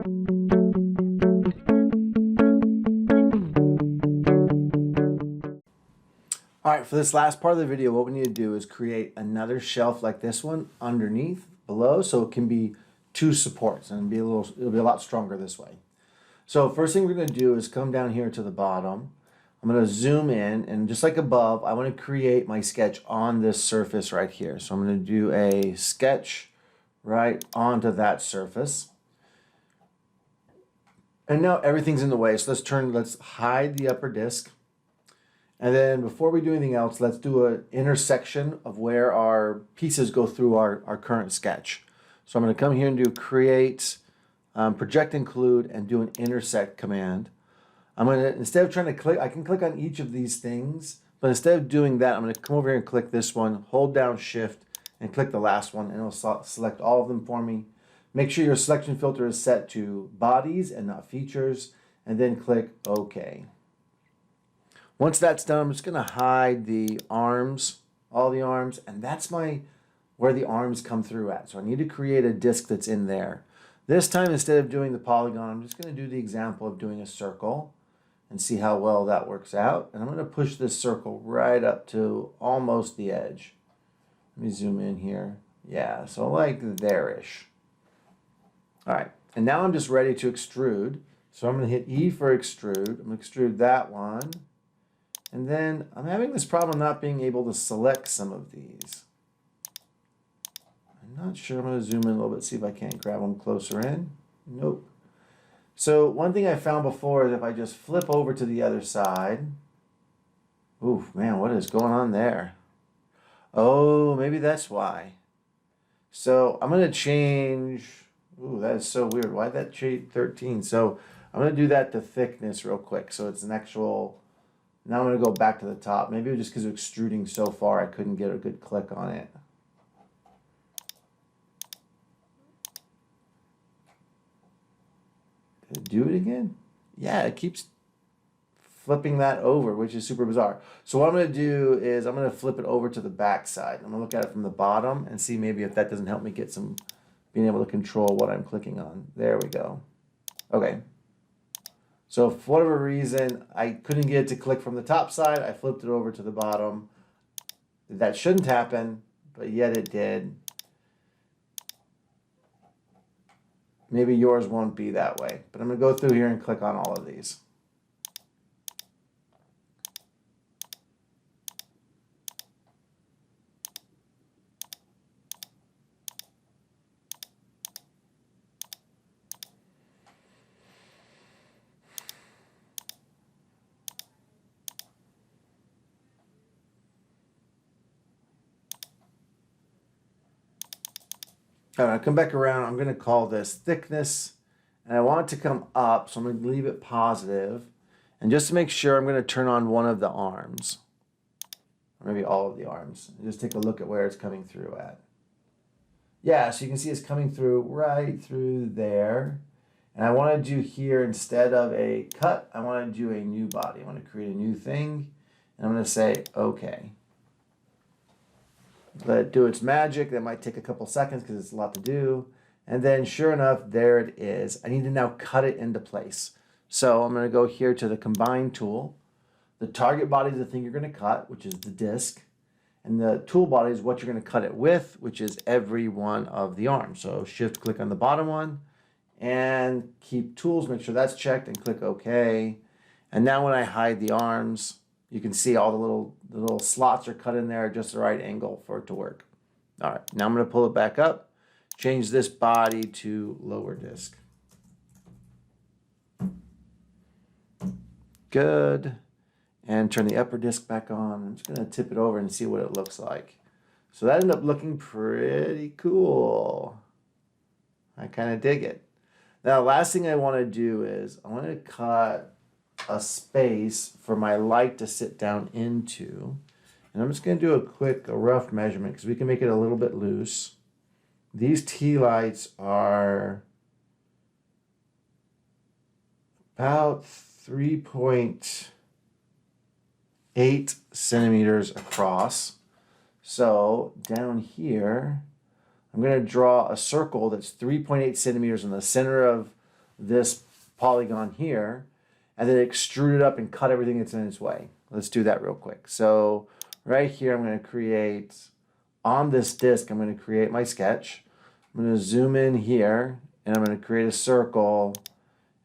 All right, for this last part of the video, what we need to do is create another shelf like this one underneath, below, so it can be two supports and it'll be a lot stronger this way. So first thing we're going to do is come down here to the bottom. I'm going to zoom in, and just like above, I want to create my sketch on this surface right here. So I'm going to do a sketch right onto that surface. And now everything's in the way, so let's hide the upper disk. And then before we do anything else, let's do an intersection of where our pieces go through our current sketch. So I'm going to come here and do create, project include, and do an intersect command. I'm going to, instead of trying to click, I can click on each of these things, but instead of doing that, I'm going to come over here and click this one, hold down shift, and click the last one, and it'll select all of them for me. Make sure your selection filter is set to bodies and not features, and then click OK. Once that's done, I'm just going to hide the arms, all the arms, and that's where the arms come through at. So I need to create a disk that's in there. This time, instead of doing the polygon, I'm just going to do the example of doing a circle and see how well that works out. And I'm going to push this circle right up to almost the edge. Let me zoom in here. Yeah, so like there-ish. All right, and now I'm just ready to extrude. So I'm going to hit E for extrude. I'm going to extrude that one. And then I'm having this problem not being able to select some of these. I'm not sure. I'm going to zoom in a little bit, see if I can't grab them closer in. Nope. So one thing I found before is if I just flip over to the other side. Oof, man, what is going on there? Oh, maybe that's why. So I'm going to change. Ooh, that is so weird. Why did that change 13? So I'm going to do that to thickness real quick. So it's an actual. Now I'm going to go back to the top. Maybe it was just because of extruding so far I couldn't get a good click on it. Did it do it again? Yeah, it keeps flipping that over, which is super bizarre. So what I'm going to do is I'm going to flip it over to the back side. I'm going to look at it from the bottom and see maybe if that doesn't help me get some, being able to control what I'm clicking on. There we go. Okay. So for whatever reason, I couldn't get it to click from the top side. I flipped it over to the bottom. That shouldn't happen, but yet it did. Maybe yours won't be that way, but I'm going to go through here and click on all of these. All right, I'll come back around. I'm going to call this thickness, and I want it to come up, so I'm going to leave it positive. And just to make sure, I'm going to turn on one of the arms, or maybe all of the arms, and just take a look at where it's coming through at. Yeah, so you can see it's coming through right through there. And I want to do here, instead of a cut, I want to do a new body. I want to create a new thing, and I'm going to say OK. Let it do its magic. That might take a couple seconds because it's a lot to do. And then sure enough, there it is. I need to now cut it into place. So I'm going to go here to the combine tool. The target body is the thing you're going to cut, which is the disc. And the tool body is what you're going to cut it with, which is every one of the arms. So shift click on the bottom one and keep tools. Make sure that's checked and click OK. And now when I hide the arms, you can see all the little slots are cut in there at just the right angle for it to work. All right, now I'm going to pull it back up, change this body to lower disk. Good. And turn the upper disk back on. I'm just going to tip it over and see what it looks like. So that ended up looking pretty cool. I kind of dig it. Now, the last thing I want to do is I want to cut a space for my light to sit down into. And I'm just going to do a rough measurement because we can make it a little bit loose. These tea lights are about 3.8 centimeters across. So down here, I'm going to draw a circle that's 3.8 centimeters in the center of this polygon here, and then extrude it up and cut everything that's in its way. Let's do that real quick. So right here, I'm going to create, on this disk, I'm going to create my sketch. I'm going to zoom in here, and I'm going to create a circle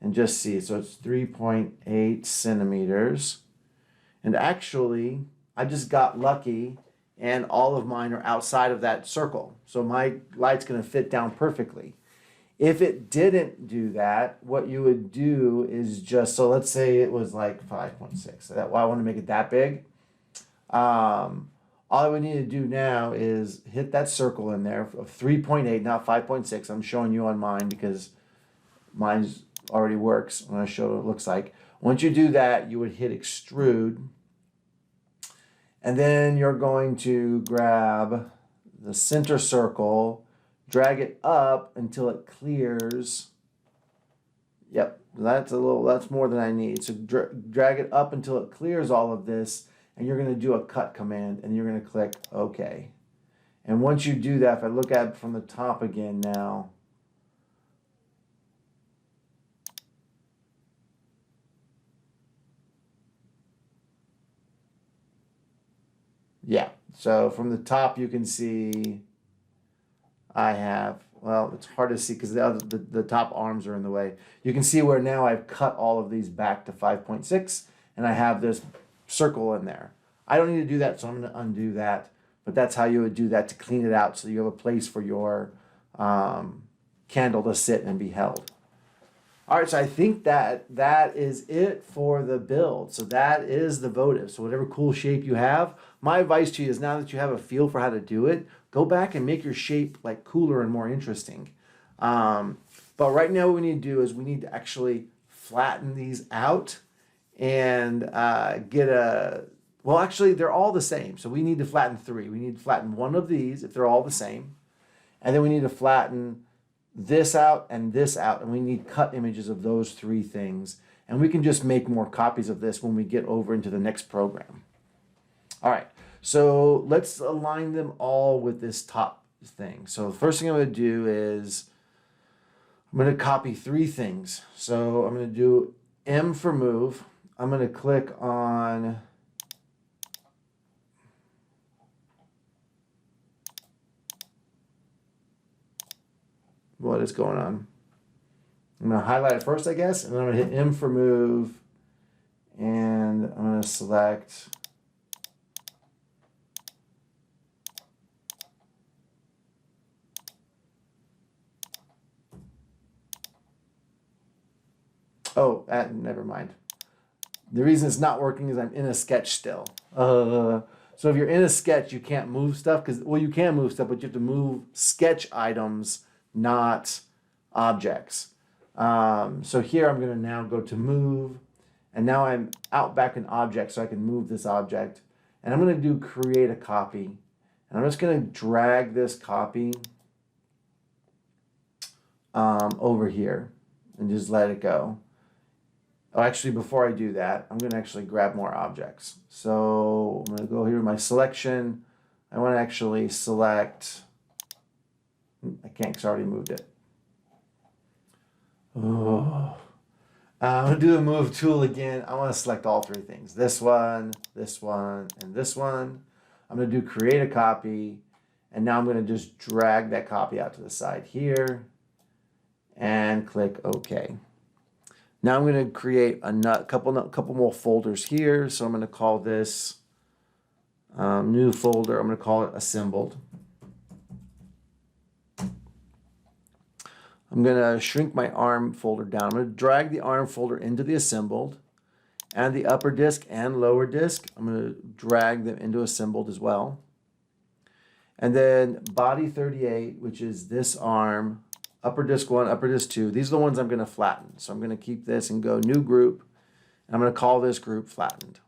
and just see. So it's 3.8 centimeters. And actually, I just got lucky, and all of mine are outside of that circle. So my light's going to fit down perfectly. If it didn't do that, what you would do is just, so let's say it was like 5.6. So that, well, I want to make it that big. All I would need to do now is hit that circle in there of 3.8, not 5.6. I'm showing you on mine because mine already works when I show what it looks like. Once you do that, you would hit extrude. And then you're going to grab the center circle, drag it up until it clears. Yep, that's more than I need. So drag it up until it clears all of this, and you're going to do a cut command, and you're going to click OK. And once you do that, if I look at it from the top again now, yeah, so from the top you can see I have, well, it's hard to see because the top arms are in the way. You can see where now I've cut all of these back to 5.6, and I have this circle in there. I don't need to do that, so I'm going to undo that. But that's how you would do that to clean it out so you have a place for your candle to sit and be held. All right, so I think that is it for the build. So that is the Votive. So whatever cool shape you have, my advice to you is now that you have a feel for how to do it, go back and make your shape like cooler and more interesting. But right now what we need to do is we need to actually flatten these out and get a, well, actually they're all the same. So we need to flatten 3. We need to flatten one of these if they're all the same. And then we need to flatten this out, and we need cut images of those 3 things. And we can just make more copies of this when we get over into the next program. All right, so let's align them all with this top thing. So the first thing I'm going to do is I'm going to copy 3 things. So I'm going to do M for move. I'm going to click on what is going on. I'm going to highlight it first, I guess, and then I'm going to hit M for move, and I'm going to select never mind. The reason it's not working is I'm in a sketch still. So if you're in a sketch, you can't move stuff because, well, you can move stuff, but you have to move sketch items, not objects. So here I'm going to now go to move, and now I'm out back in object so I can move this object. And I'm going to do create a copy. And I'm just going to drag this copy over here and just let it go. Oh, actually, before I do that, I'm going to actually grab more objects. So I'm going to go here to my selection. I want to actually select, I can't because I already moved it. Oh. I'm going to do the move tool again. I want to select all 3 things. This one, and this one. I'm going to do create a copy. And now I'm going to just drag that copy out to the side here and click OK. Now I'm going to create a couple more folders here. So I'm going to call this new folder. I'm going to call it assembled. I'm going to shrink my ARM folder down. I'm going to drag the ARM folder into the assembled, and the upper disk and lower disk. I'm going to drag them into assembled as well. And then body 38, which is this ARM, upper disk 1, upper disk 2. These are the ones I'm going to flatten. So I'm going to keep this and go new group. And I'm going to call this group flattened.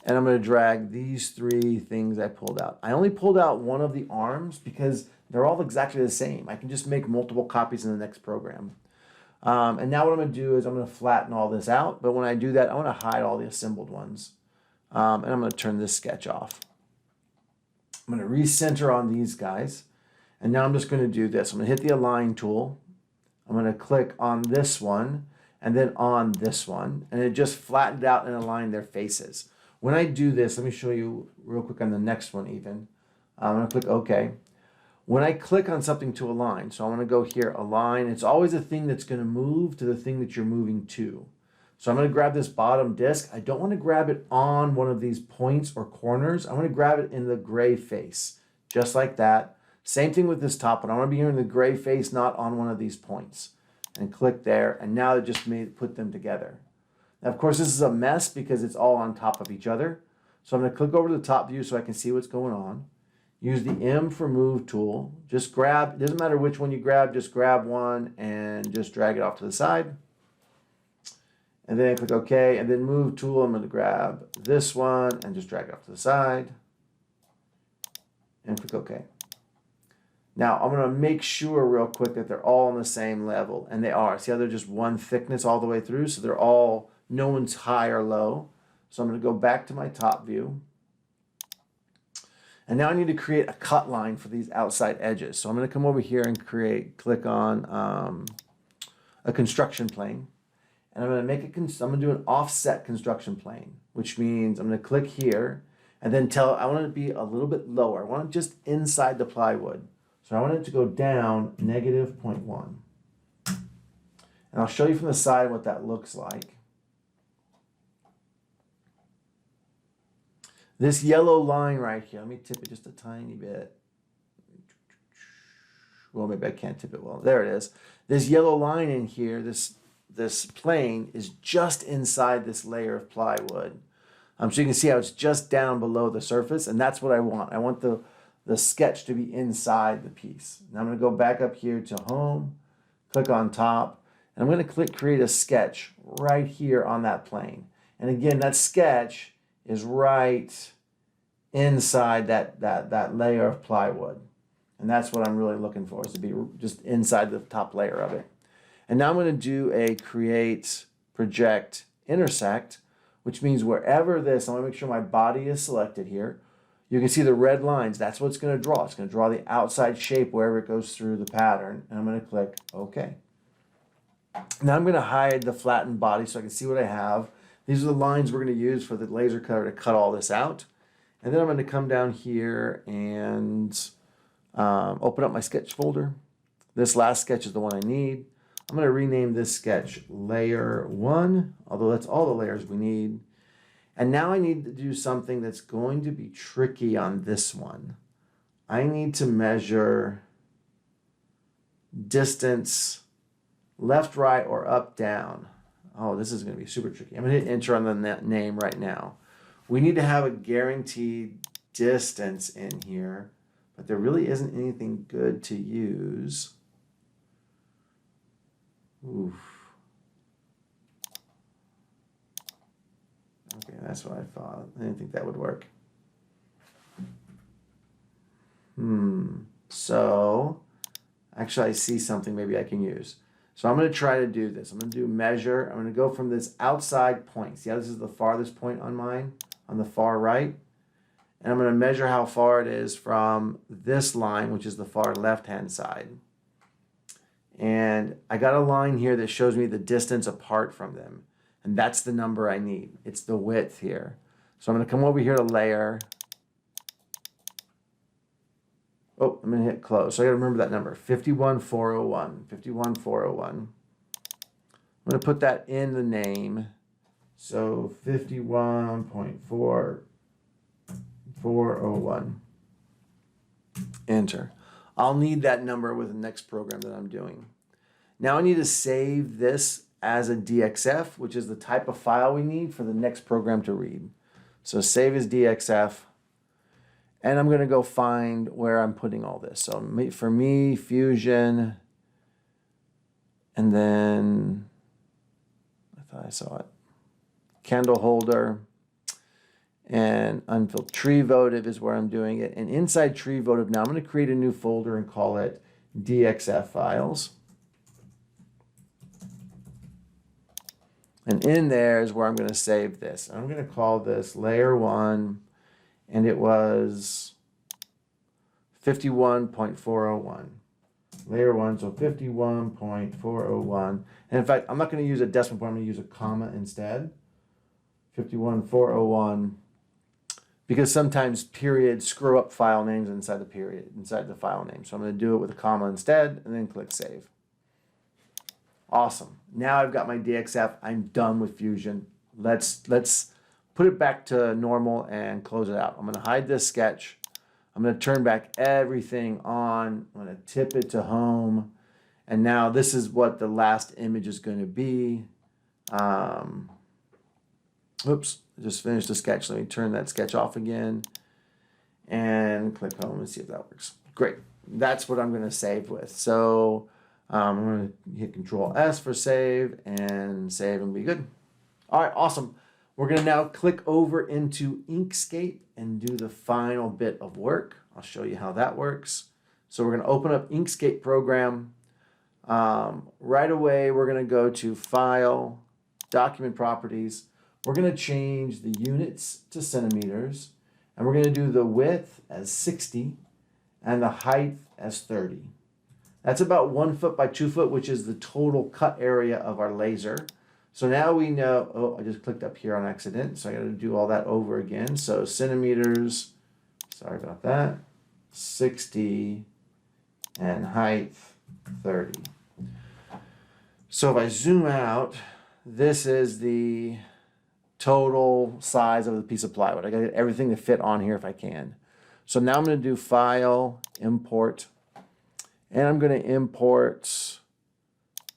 And I'm going to drag these 3 things I pulled out. I only pulled out one of the arms because they're all exactly the same. I can just make multiple copies in the next program. And now what I'm going to do is I'm going to flatten all this out. But when I do that, I want to hide all the assembled ones. And I'm going to turn this sketch off. I'm going to recenter on these guys. And now I'm just going to do this. I'm going to hit the align tool. I'm going to click on this one and then on this one, and it just flattened out and aligned their faces. When I do this, let me show you real quick on the next one even. I'm going to click OK. When I click on something to align, so I'm going to go here, align, it's always a thing that's going to move to the thing that you're moving to. So I'm going to grab this bottom disc. I don't want to grab it on one of these points or corners. I want to grab it in the gray face, just like that. Same thing with this top one. I want to be here in the gray face, not on one of these points. And click there, and now it just put them together. Now, of course, this is a mess because it's all on top of each other. So I'm going to click over to the top view so I can see what's going on. Use the M for move tool. Just grab, it doesn't matter which one you grab, just grab one and just drag it off to the side. And then click OK, and then move tool, I'm going to grab this one and just drag it off to the side. And click OK. Now, I'm going to make sure real quick that they're all on the same level, and they are. See how they're just one thickness all the way through? So they're all, no one's high or low. So I'm going to go back to my top view. And now I need to create a cut line for these outside edges. So I'm going to come over here and click on a construction plane. And I'm going to do an offset construction plane, which means I'm going to click here and then I want it to be a little bit lower. I want it just inside the plywood. So I want it to go down -0.1. And I'll show you from the side what that looks like. This yellow line right here, let me tip it just a tiny bit. Well, maybe I can't tip it well. There it is. This yellow line in here, this plane is just inside this layer of plywood. So you can see how it's just down below the surface, and that's what I want. I want the sketch to be inside the piece. Now I'm going to go back up here to home, click on top, and I'm going to click create a sketch right here on that plane. And again, that sketch is right inside that layer of plywood. And that's what I'm really looking for, is to be just inside the top layer of it. And now I'm going to do a create, project, intersect, which means wherever this, I want to make sure my body is selected here. You can see the red lines. That's what it's going to draw. It's going to draw the outside shape wherever it goes through the pattern. And I'm going to click OK. Now I'm going to hide the flattened body so I can see what I have. These are the lines we're going to use for the laser cutter to cut all this out. And then I'm going to come down here and open up my sketch folder. This last sketch is the one I need. I'm going to rename this sketch Layer 1, although that's all the layers we need. And now I need to do something that's going to be tricky on this one. I need to measure distance left, right, or up, down. Oh, this is going to be super tricky. I'm going to hit enter on the name right now. We need to have a guaranteed distance in here, but there really isn't anything good to use. Oof. Okay, that's what I thought. I didn't think that would work. So, actually I see something maybe I can use. So I'm going to try to do this. I'm going to do measure. I'm going to go from this outside point. See how this is the farthest point on mine, on the far right? And I'm going to measure how far it is from this line, which is the far left-hand side. And I got a line here that shows me the distance apart from them. And that's the number I need. It's the width here. So I'm going to come over here to layer. Oh, I'm going to hit close. So I got to remember that number, 51401, 51401. I'm going to put that in the name. So 51.4401. Enter. I'll need that number with the next program that I'm doing. Now I need to save this as a DXF, which is the type of file we need for the next program to read. So save as DXF. And I'm going to go find where I'm putting all this. So for me, Fusion, and then I thought I saw it. Candle holder, and unfilled tree votive is where I'm doing it. And inside tree votive, now I'm going to create a new folder and call it DXF files. And in there is where I'm going to save this. I'm going to call this layer 1. And it was 51.401. Layer 1, so 51.401. And in fact, I'm not going to use a decimal point, I'm going to use a comma instead. 51.401. Because sometimes periods screw up file names inside the period, inside the file name. So I'm going to do it with a comma instead, and then click Save. Awesome. Now I've got my DXF. I'm done with Fusion. Let's put it back to normal and close it out. I'm going to hide this sketch. I'm going to turn back everything on. I'm going to tip it to home. And now this is what the last image is going to be. Oops, I just finished the sketch. Let me turn that sketch off again and click home and see if that works. Great. That's what I'm going to save with. So I'm going to hit Control S for save and be good. All right, awesome. We're going to now click over into Inkscape and do the final bit of work. I'll show you how that works. So we're going to open up Inkscape program. Right away, we're going to go to File, Document Properties. We're going to change the units to centimeters, and we're going to do the width as 60 and the height as 30. That's about 1 foot by 2 foot, which is the total cut area of our laser. So now we know, oh, I just clicked up here on accident, so I got to do all that over again. So centimeters, sorry about that, 60 and height 30. So if I zoom out, this is the total size of the piece of plywood. I got to get everything to fit on here if I can. So now I'm going to do File, Import, and I'm going to import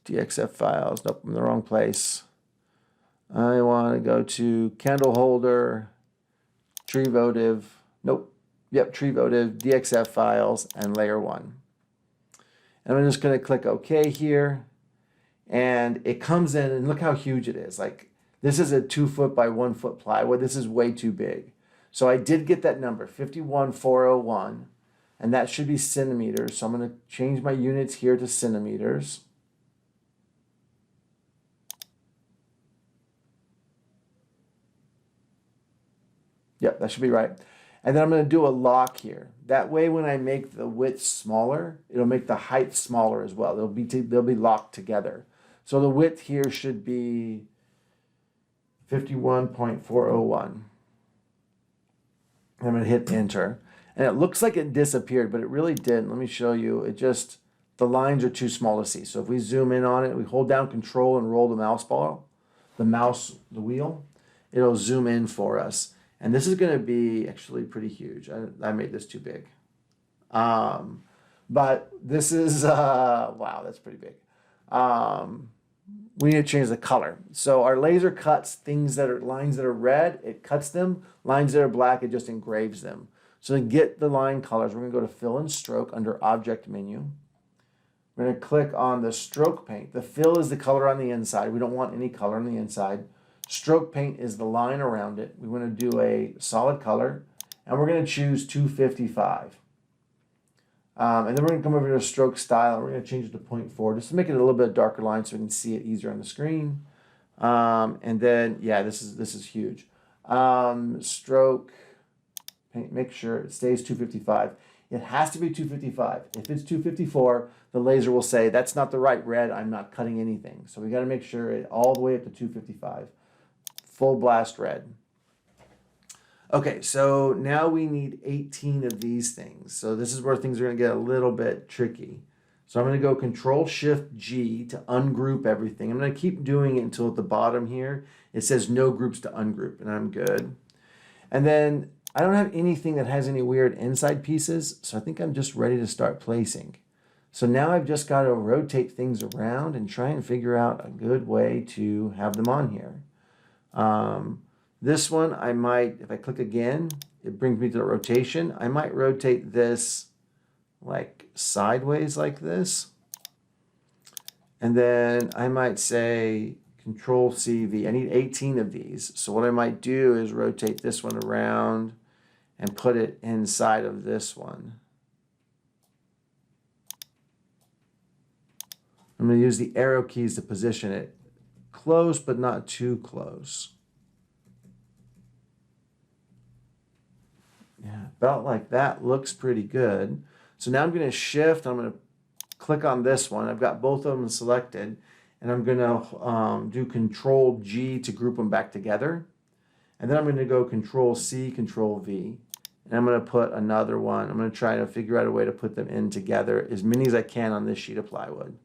DXF files. Nope, I'm in the wrong place. I want to go to Candle Holder, Tree Votive, nope, yep, Tree Votive, DXF files, and Layer 1. And I'm just going to click OK here, and it comes in, and look how huge it is. Like, this is a 2 foot by 1 foot plywood. This is way too big. So I did get that number, 51,401, and that should be centimeters. So I'm going to change my units here to centimeters. Yep, that should be right. And then I'm going to do a lock here. That way, when I make the width smaller, it'll make the height smaller as well. They'll be locked together. So the width here should be 51.401. I'm going to hit enter. And it looks like it disappeared, but it really didn't. Let me show you. It just, the lines are too small to see. So if we zoom in on it, we hold down Control and roll the mouse ball, the wheel, it'll zoom in for us. And this is going to be actually pretty huge. I made this too big. But this is, wow, that's pretty big. We need to change the color. So our laser cuts things that are lines that are red, it cuts them. Lines that are black, it just engraves them. So to get the line colors, we're going to go to Fill and Stroke under Object menu. We're going to click on the Stroke Paint. The fill is the color on the inside. We don't want any color on the inside. Stroke Paint is the line around it. We want to do a solid color, and we're going to choose 255. And then we're going to come over to Stroke Style, and we're going to change it to 0.4 just to make it a little bit darker line so we can see it easier on the screen. And then, yeah, this is huge. Stroke Paint, make sure it stays 255. It has to be 255. If it's 254, the laser will say, that's not the right red, I'm not cutting anything. So we got to make sure it all the way up to 255. Full blast red. Okay, so now we need 18 of these things. So this is where things are going to get a little bit tricky. So I'm going to go Control-Shift-G to ungroup everything. I'm going to keep doing it until at the bottom here, it says no groups to ungroup, and I'm good. And then I don't have anything that has any weird inside pieces, so I think I'm just ready to start placing. So now I've just got to rotate things around and try and figure out a good way to have them on here. This one, I might, if I click again, it brings me to the rotation. I might rotate this like sideways like this. And then I might say Control-CV. I need 18 of these. So what I might do is rotate this one around and put it inside of this one. I'm going to use the arrow keys to position it close, but not too close. Yeah, about like that looks pretty good. So now I'm going to shift, I'm going to click on this one. I've got both of them selected, and I'm going to do Control G to group them back together. And then I'm going to go Control C, Control V. And I'm going to put another one. I'm going to try to figure out a way to put them in together, as many as I can on this sheet of plywood.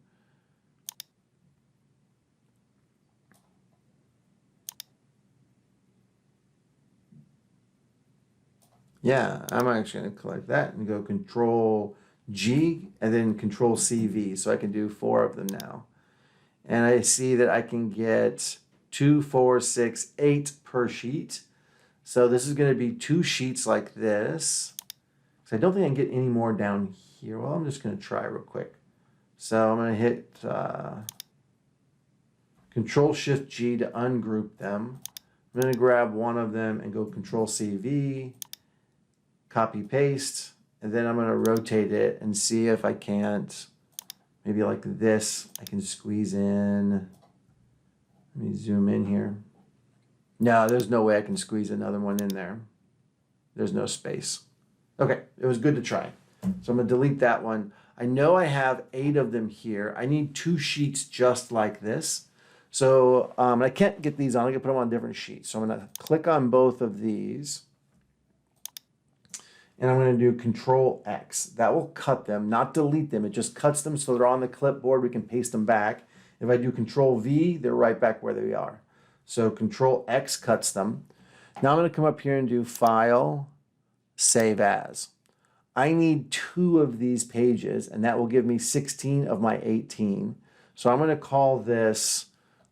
Yeah, I'm actually going to collect that and go Control G and then Control CV. So I can do 4 of them now. And I see that I can get 2, 4, 6, 8 per sheet. So this is going to be 2 sheets like this. So I don't think I can get any more down here. Well, I'm just going to try real quick. So I'm going to hit Control Shift G to ungroup them. I'm going to grab one of them and go Control CV, copy paste, and then I'm going to rotate it and see if I can't, maybe like this, I can squeeze in. Let me zoom in here. No, there's no way I can squeeze another one in there. There's no space. Okay, it was good to try. So I'm going to delete that one. I know I have 8 of them here. I need 2 sheets just like this. So I can't get these on. I'm going to put them on different sheets. So I'm going to click on both of these. And I'm going to do Control X. That will cut them, not delete them. It just cuts them so they're on the clipboard. We can paste them back. If I do Control V, they're right back where they are. So Control X cuts them. Now I'm going to come up here and do File, Save As. I need 2 of these pages, and that will give me 16 of my 18. So I'm going to call this,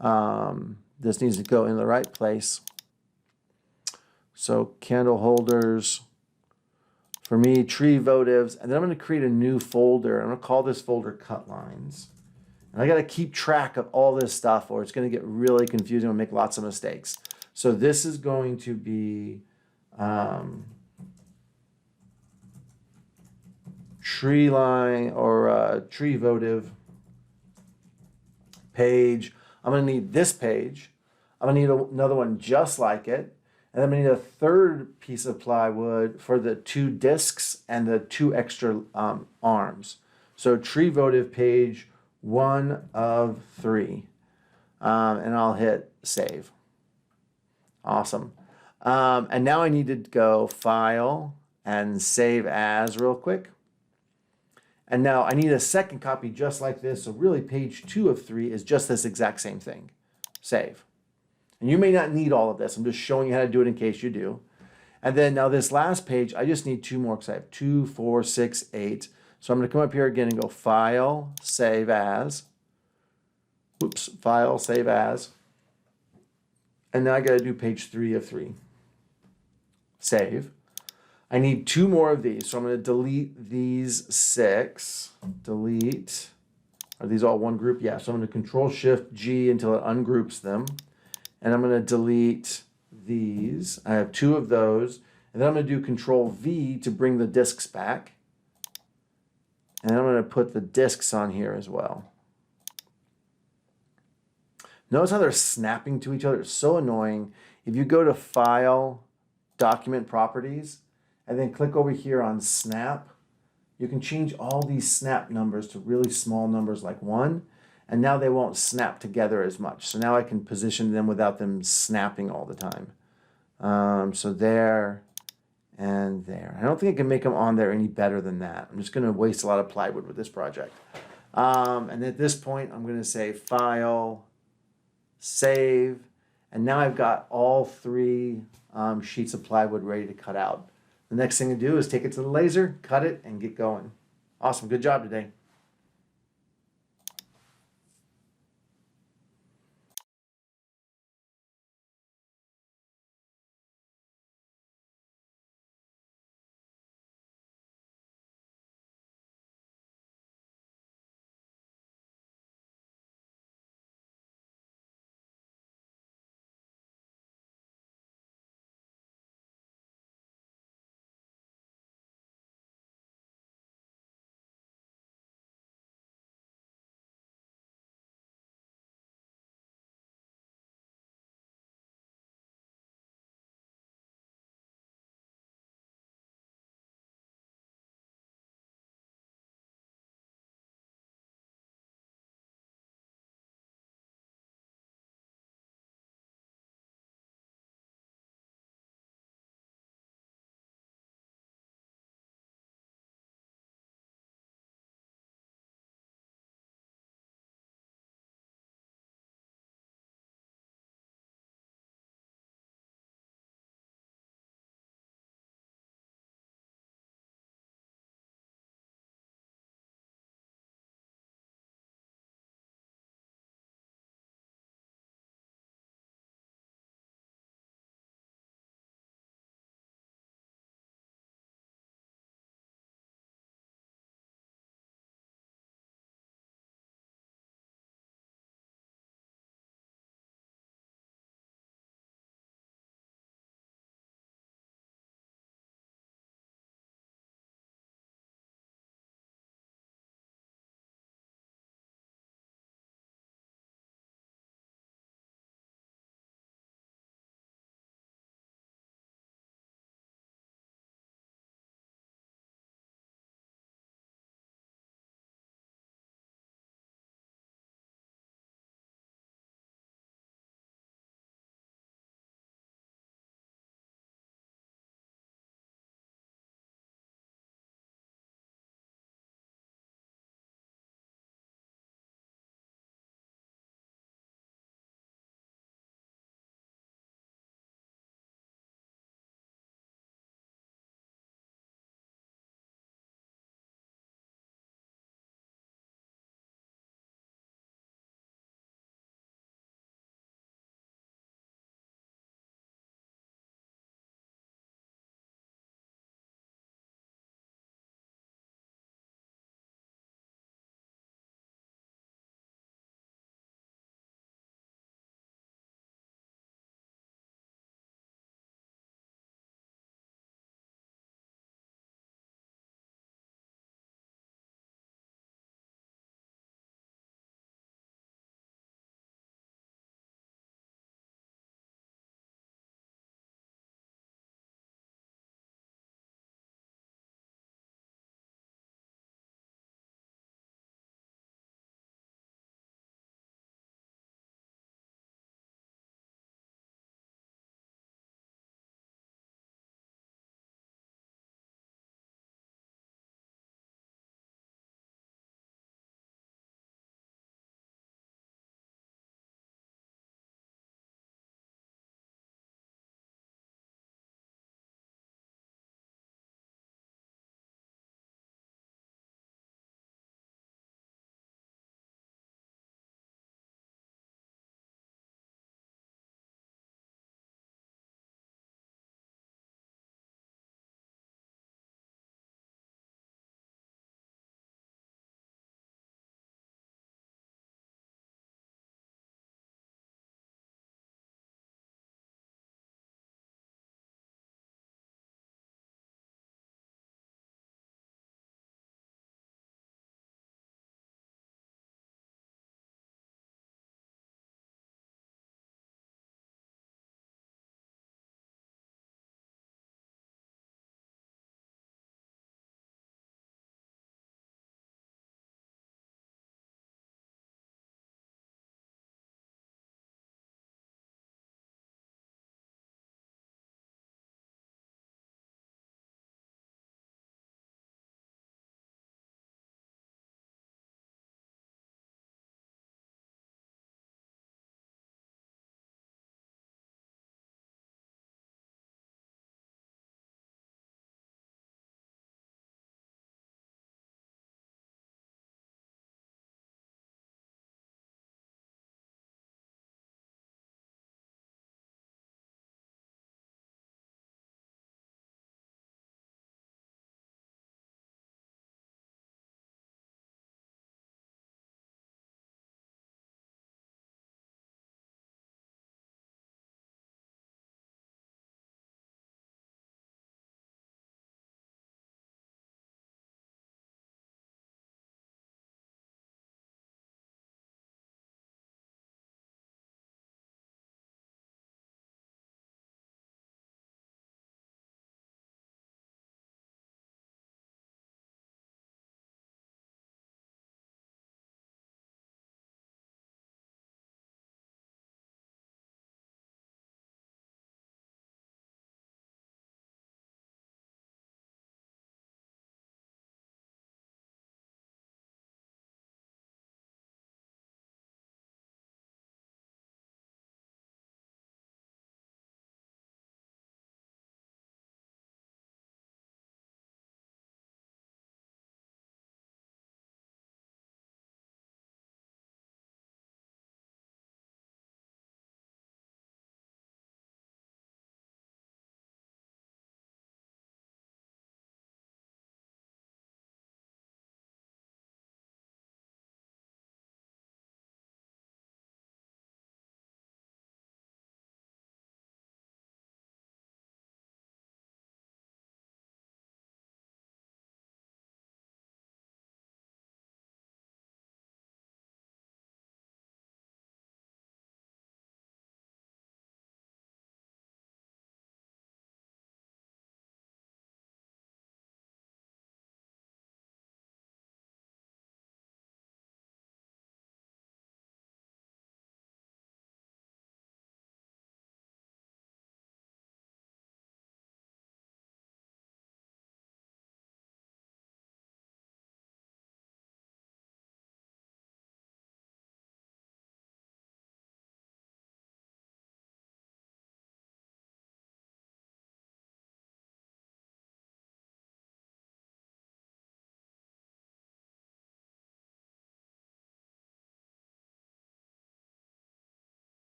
this needs to go in the right place. So candle holders, for me, tree votives, and then I'm going to create a new folder. I'm going to call this folder Cut Lines. And I got to keep track of all this stuff or it's going to get really confusing and make lots of mistakes. So this is going to be tree line or tree votive page. I'm going to need this page. I'm going to need another one just like it. And then I'm going to need a third piece of plywood for the 2 discs and the 2 extra arms. So tree votive page 1 of 3. And I'll hit save. Awesome. And now I need to go File and Save As real quick. And now I need a second copy just like this. So really page 2 of 3 is just this exact same thing. Save. And you may not need all of this. I'm just showing you how to do it in case you do. And then now this last page, I just need 2 more because I have 2, 4, 6, 8. So I'm going to come up here again and go File, Save As. Oops, File, Save As. And now I got to do page 3 of 3. Save. I need 2 more of these. So I'm going to delete these 6. Delete. Are these all one group? Yeah. So I'm going to Control Shift G until it ungroups them. And I'm going to delete these. I have 2 of those. And then I'm going to do Control V to bring the discs back. And then I'm going to put the discs on here as well. Notice how they're snapping to each other. It's so annoying. If you go to File, Document Properties, and then click over here on Snap, you can change all these snap numbers to really small numbers like 1. And now they won't snap together as much. So now I can position them without them snapping all the time. So there and there. I don't think I can make them on there any better than that. I'm just going to waste a lot of plywood with this project. And at this point, I'm going to say File, Save. And now I've got all 3 sheets of plywood ready to cut out. The next thing to do is take it to the laser, cut it, and get going. Awesome. Good job today.